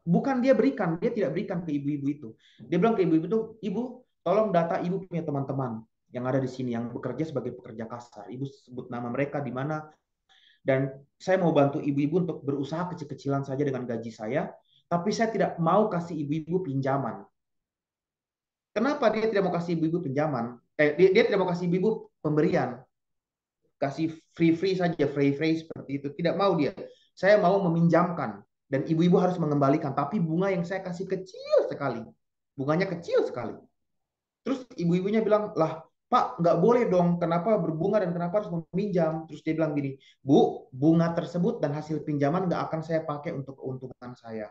bukan dia berikan, dia tidak berikan ke ibu-ibu itu. Dia bilang ke ibu-ibu itu, Ibu, tolong data ibu punya teman-teman yang ada di sini yang bekerja sebagai pekerja kasar. Ibu sebut nama mereka di mana, dan saya mau bantu ibu-ibu untuk berusaha kecil-kecilan saja dengan gaji saya, tapi saya tidak mau kasih ibu-ibu pinjaman. Kenapa dia tidak mau kasih ibu-ibu pinjaman? Dia tidak mau kasih ibu-ibu pemberian, kasih free saja, free seperti itu. Tidak mau dia. Saya mau meminjamkan dan ibu-ibu harus mengembalikan, tapi bunga yang saya kasih kecil sekali. Bunganya kecil sekali. Terus ibu-ibunya bilang, lah Pak, nggak boleh dong. Kenapa berbunga dan kenapa harus meminjam? Terus dia bilang gini, Bu, bunga tersebut dan hasil pinjaman nggak akan saya pakai untuk keuntungan saya.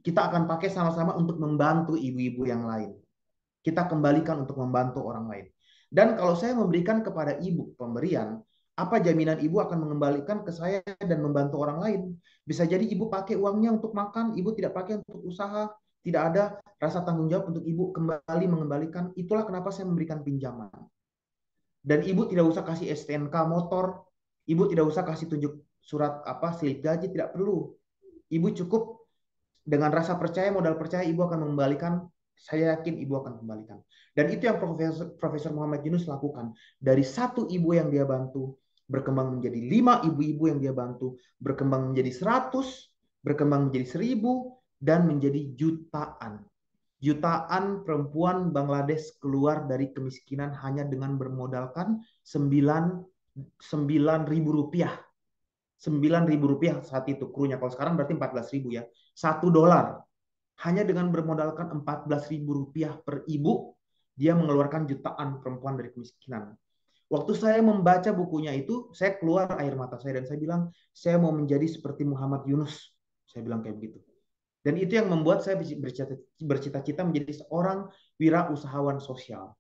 Kita akan pakai sama-sama untuk membantu ibu-ibu yang lain. Kita kembalikan untuk membantu orang lain. Dan kalau saya memberikan kepada ibu pemberian, Apa jaminan ibu akan mengembalikan ke saya dan membantu orang lain? Bisa jadi ibu pakai uangnya untuk makan, ibu tidak pakai untuk usaha, tidak ada rasa tanggung jawab untuk ibu kembali mengembalikan. Itulah kenapa saya memberikan pinjaman. Dan ibu tidak usah kasih STNK motor, ibu tidak usah kasih tunjuk surat slip gaji, tidak perlu. Ibu cukup dengan rasa percaya, modal percaya, ibu akan mengembalikan. Saya yakin ibu akan kembalikan. Dan itu yang Profesor Muhammad Yunus lakukan. Dari satu ibu yang dia bantu, berkembang menjadi 5 ibu-ibu yang dia bantu, berkembang menjadi 100, berkembang menjadi 1000, dan menjadi jutaan. Jutaan perempuan Bangladesh keluar dari kemiskinan hanya dengan bermodalkan 9.000 rupiah. 9.000 rupiah saat itu krunya. Kalau sekarang berarti 14.000 ya. $1. Hanya dengan bermodalkan 14.000 rupiah per ibu, dia mengeluarkan jutaan perempuan dari kemiskinan. Waktu saya membaca bukunya itu, saya keluar air mata saya dan saya bilang, saya mau menjadi seperti Muhammad Yunus. Saya bilang kayak begitu. Dan itu yang membuat saya bercita-cita menjadi seorang wirausahawan sosial.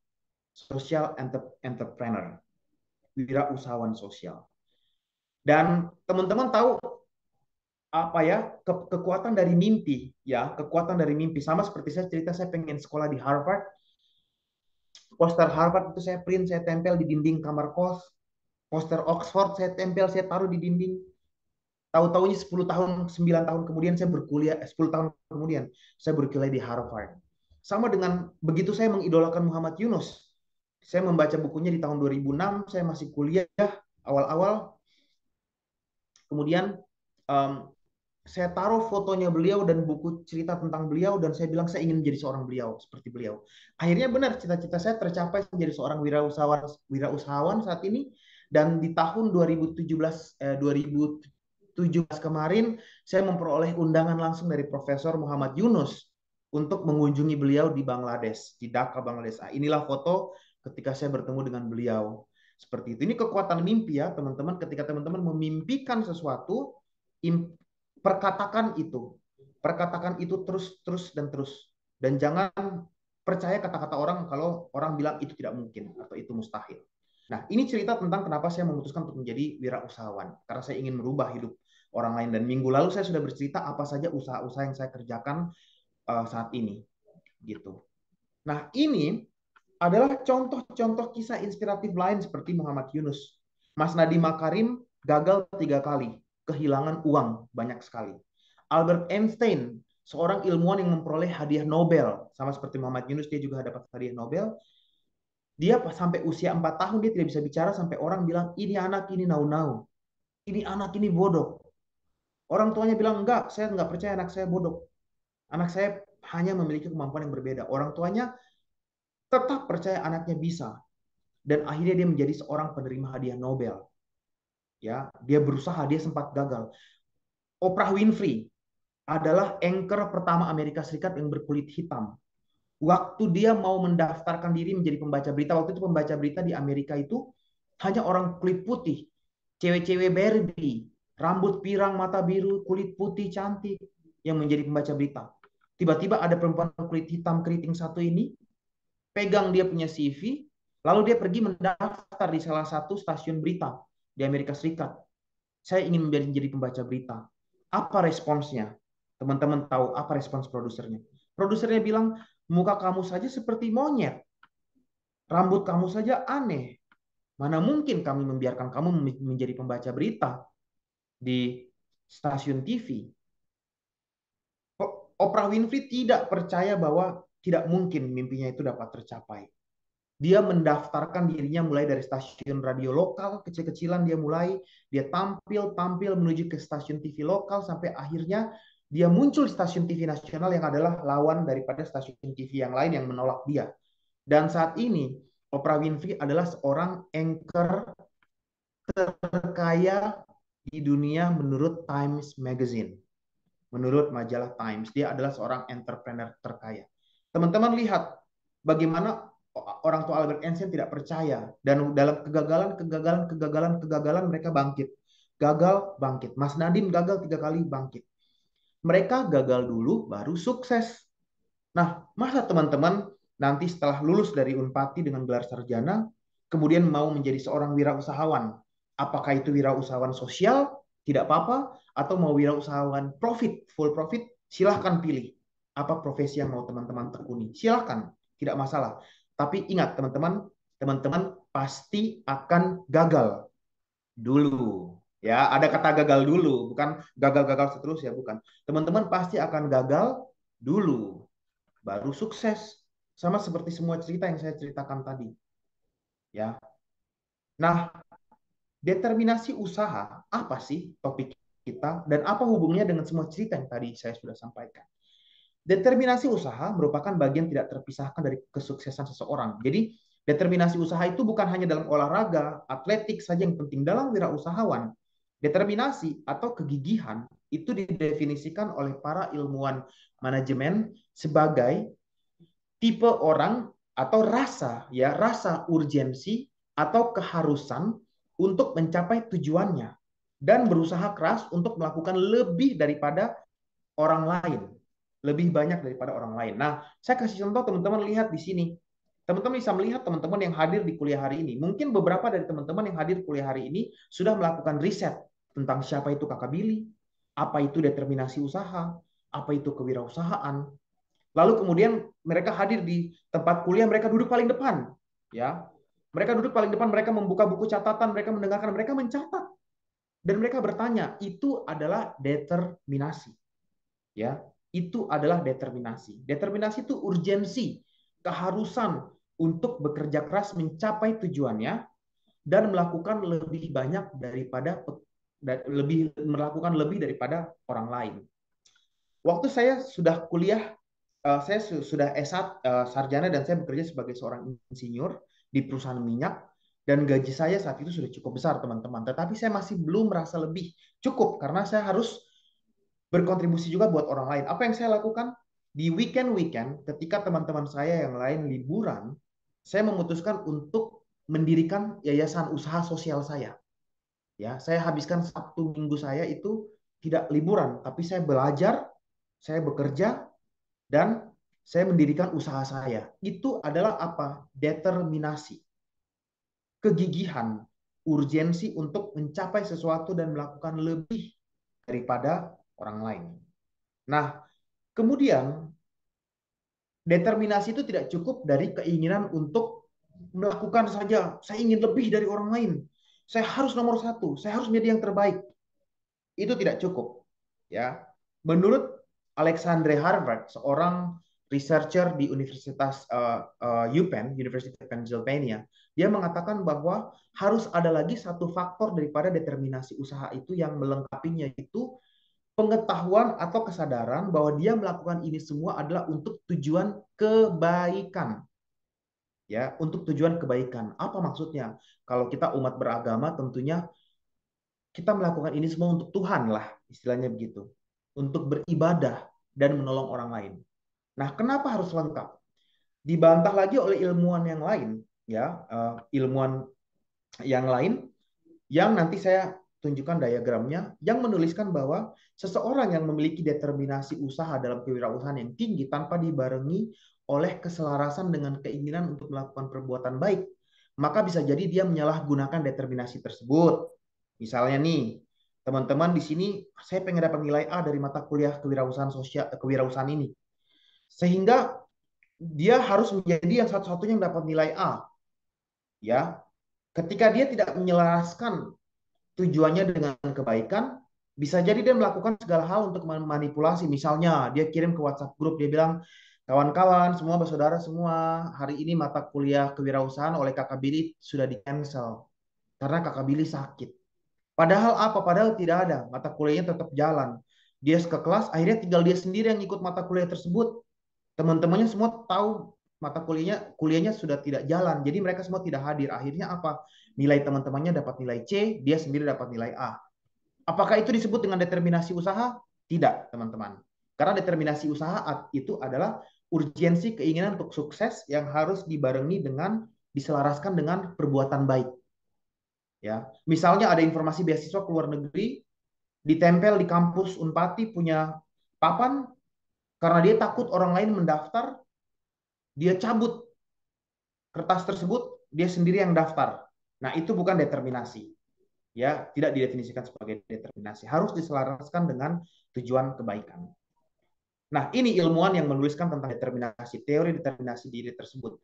Social entrepreneur. Wirausahawan sosial. Dan teman-teman tahu kekuatan dari mimpi, ya, kekuatan dari mimpi. Sama seperti saya cerita, saya pengen sekolah di Harvard. Poster Harvard itu saya print, saya tempel di dinding kamar kos. Poster Oxford saya tempel, saya taruh di dinding. Tahu-tahunya 10 tahun, 9 tahun kemudian saya berkuliah, 10 tahun kemudian saya berkuliah di Harvard. Sama dengan begitu saya mengidolakan Muhammad Yunus. Saya membaca bukunya di tahun 2006, saya masih kuliah awal-awal. Kemudian saya taruh fotonya beliau dan buku cerita tentang beliau dan saya bilang saya ingin menjadi seorang beliau seperti beliau. Akhirnya benar cita-cita saya tercapai menjadi seorang wirausahawan saat ini. Dan di tahun 2017 kemarin saya memperoleh undangan langsung dari Profesor Muhammad Yunus untuk mengunjungi beliau di Bangladesh, di Dhaka, Bangladesh. Inilah foto ketika saya bertemu dengan beliau. Seperti itu. Ini kekuatan mimpi ya, teman-teman. Ketika teman-teman memimpikan sesuatu, perkatakan itu terus dan terus. Dan jangan percaya kata-kata orang kalau orang bilang itu tidak mungkin atau itu mustahil. Nah, ini cerita tentang kenapa saya memutuskan untuk menjadi wirausahawan. Karena saya ingin merubah hidup orang lain. Dan minggu lalu saya sudah bercerita apa saja usaha-usaha yang saya kerjakan saat ini. Gitu. Nah, ini adalah contoh-contoh kisah inspiratif lain seperti Muhammad Yunus. Mas Nadiem Makarim gagal 3 kali, kehilangan uang banyak sekali. Albert Einstein, seorang ilmuwan yang memperoleh hadiah Nobel, sama seperti Muhammad Yunus, dia juga dapat hadiah Nobel. Dia sampai usia 4 tahun dia tidak bisa bicara sampai orang bilang, ini anak ini nau-nau, ini anak ini bodoh. Orang tuanya bilang, enggak, saya enggak percaya anak saya bodoh. Anak saya hanya memiliki kemampuan yang berbeda. Orang tuanya tetap percaya anaknya bisa. Dan akhirnya dia menjadi seorang penerima hadiah Nobel. Ya, dia berusaha, dia sempat gagal. Oprah Winfrey adalah anchor pertama Amerika Serikat yang berkulit hitam. Waktu dia mau mendaftarkan diri menjadi pembaca berita, waktu itu pembaca berita di Amerika itu hanya orang kulit putih, cewek-cewek Barbie, rambut pirang, mata biru, kulit putih cantik yang menjadi pembaca berita. Tiba-tiba ada perempuan kulit hitam keriting satu ini pegang dia punya CV, lalu dia pergi mendaftar di salah satu stasiun berita di Amerika Serikat. Saya ingin menjadi pembaca berita. Apa responsnya? Teman-teman tahu apa respons produsernya? Produsernya bilang, muka kamu saja seperti monyet. Rambut kamu saja aneh. Mana mungkin kami membiarkan kamu menjadi pembaca berita di stasiun TV. Oprah Winfrey tidak percaya bahwa tidak mungkin mimpinya itu dapat tercapai. Dia mendaftarkan dirinya mulai dari stasiun radio lokal, kecil-kecilan dia mulai, dia tampil menuju ke stasiun TV lokal, sampai akhirnya dia muncul di stasiun TV nasional yang adalah lawan daripada stasiun TV yang lain yang menolak dia. Dan saat ini, Oprah Winfrey adalah seorang anchor terkaya di dunia menurut Times Magazine. Menurut majalah Times, dia adalah seorang entrepreneur terkaya. Teman-teman lihat bagaimana orang tua Albert Einstein tidak percaya dan dalam kegagalan mereka bangkit. Gagal, bangkit. Mas Nadiem gagal 3 kali, bangkit. Mereka gagal dulu baru sukses. Nah, masa teman-teman nanti setelah lulus dari Unpati dengan gelar sarjana kemudian mau menjadi seorang wirausahawan Apakah itu wirausahawan sosial, tidak apa-apa, atau mau wirausahawan profit, full profit, silahkan pilih. Apa profesi yang mau teman-teman tekuni. Silahkan, tidak masalah. Tapi ingat teman-teman, teman-teman pasti akan gagal dulu. Ya, ada kata gagal dulu, bukan gagal-gagal seterusnya, bukan. Teman-teman pasti akan gagal dulu, baru sukses. Sama seperti semua cerita yang saya ceritakan tadi. Ya. Nah, determinasi usaha apa sih topik kita dan apa hubungannya dengan semua cerita yang tadi saya sudah sampaikan? Determinasi usaha merupakan bagian tidak terpisahkan dari kesuksesan seseorang. Jadi, determinasi usaha itu bukan hanya dalam olahraga, atletik saja yang penting. Dalam wirausahawan, determinasi atau kegigihan itu didefinisikan oleh para ilmuwan manajemen sebagai tipe orang atau rasa urgensi atau keharusan untuk mencapai tujuannya dan berusaha keras untuk melakukan lebih daripada orang lain, lebih banyak daripada orang lain. Nah, saya kasih contoh teman-teman lihat di sini. Teman-teman bisa melihat teman-teman yang hadir di kuliah hari ini. Mungkin beberapa dari teman-teman yang hadir di kuliah hari ini sudah melakukan riset tentang siapa itu Kakak Billy, apa itu determinasi usaha, apa itu kewirausahaan. Lalu kemudian mereka hadir di tempat kuliah, mereka duduk paling depan, ya. Mereka duduk paling depan, mereka membuka buku catatan, mereka mendengarkan, mereka mencatat dan mereka bertanya, itu adalah determinasi. Ya, itu adalah determinasi. Determinasi itu urgensi, keharusan untuk bekerja keras mencapai tujuannya dan melakukan lebih banyak daripada melakukan lebih daripada orang lain. Waktu saya sudah kuliah, saya sudah S1 sarjana dan saya bekerja sebagai seorang insinyur di perusahaan minyak dan gaji saya saat itu sudah cukup besar teman-teman. Tetapi saya masih belum merasa lebih cukup karena saya harus berkontribusi juga buat orang lain. Apa yang saya lakukan? Di weekend-weekend, ketika teman-teman saya yang lain liburan, saya memutuskan untuk mendirikan yayasan usaha sosial saya. Ya, saya habiskan Sabtu Minggu saya itu tidak liburan, tapi saya belajar, saya bekerja, dan saya mendirikan usaha saya. Itu adalah apa? Determinasi, kegigihan, urgensi untuk mencapai sesuatu dan melakukan lebih daripada orang lain. Nah, kemudian determinasi itu tidak cukup dari keinginan untuk melakukan saja. Saya ingin lebih dari orang lain. Saya harus nomor satu. Saya harus menjadi yang terbaik. Itu tidak cukup. Ya, menurut Alexandre Harvard, seorang researcher di Universitas UPenn, University of Pennsylvania, dia mengatakan bahwa harus ada lagi satu faktor daripada determinasi usaha itu yang melengkapinya, itu pengetahuan atau kesadaran bahwa dia melakukan ini semua adalah untuk tujuan kebaikan. Ya, untuk tujuan kebaikan. Apa maksudnya? Kalau kita umat beragama tentunya kita melakukan ini semua untuk Tuhan lah, istilahnya begitu. Untuk beribadah dan menolong orang lain. Nah, kenapa harus lengkap? Dibantah lagi oleh ilmuwan yang lain, ya, ilmuwan yang lain yang nanti saya tunjukkan diagramnya, yang menuliskan bahwa seseorang yang memiliki determinasi usaha dalam kewirausahaan yang tinggi tanpa dibarengi oleh keselarasan dengan keinginan untuk melakukan perbuatan baik, maka bisa jadi dia menyalahgunakan determinasi tersebut. Misalnya nih, teman-teman di sini, saya pengen dapat nilai A dari mata kuliah kewirausahaan sosial, kewirausahaan ini. Sehingga dia harus menjadi yang satu-satunya yang dapat nilai A. Ya, ketika dia tidak menyelaraskan tujuannya dengan kebaikan, bisa jadi dia melakukan segala hal untuk memanipulasi. Misalnya, dia kirim ke WhatsApp grup, dia bilang, kawan-kawan, semua bersaudara semua, hari ini mata kuliah kewirausahaan oleh Kakak Billy sudah di-cancel. Karena Kakak Billy sakit. Padahal apa? Padahal tidak ada. Mata kuliahnya tetap jalan. Dia ke kelas, akhirnya tinggal dia sendiri yang ikut mata kuliah tersebut. Teman-temannya semua tahu mata kuliahnya sudah tidak jalan. Jadi mereka semua tidak hadir. Akhirnya apa? Nilai teman-temannya dapat nilai C, dia sendiri dapat nilai A. Apakah itu disebut dengan determinasi usaha? Tidak, teman-teman. Karena determinasi usaha itu adalah urgensi keinginan untuk sukses yang harus dibarengi dengan diselaraskan dengan perbuatan baik. Ya, misalnya ada informasi beasiswa ke luar negeri, ditempel di kampus Unpati punya papan, karena dia takut orang lain mendaftar, dia cabut kertas tersebut, dia sendiri yang daftar. Nah, itu bukan determinasi. ya tidak didefinisikan sebagai determinasi, harus diselaraskan dengan tujuan kebaikan. Nah, ini ilmuwan yang menuliskan tentang determinasi, teori determinasi diri tersebut.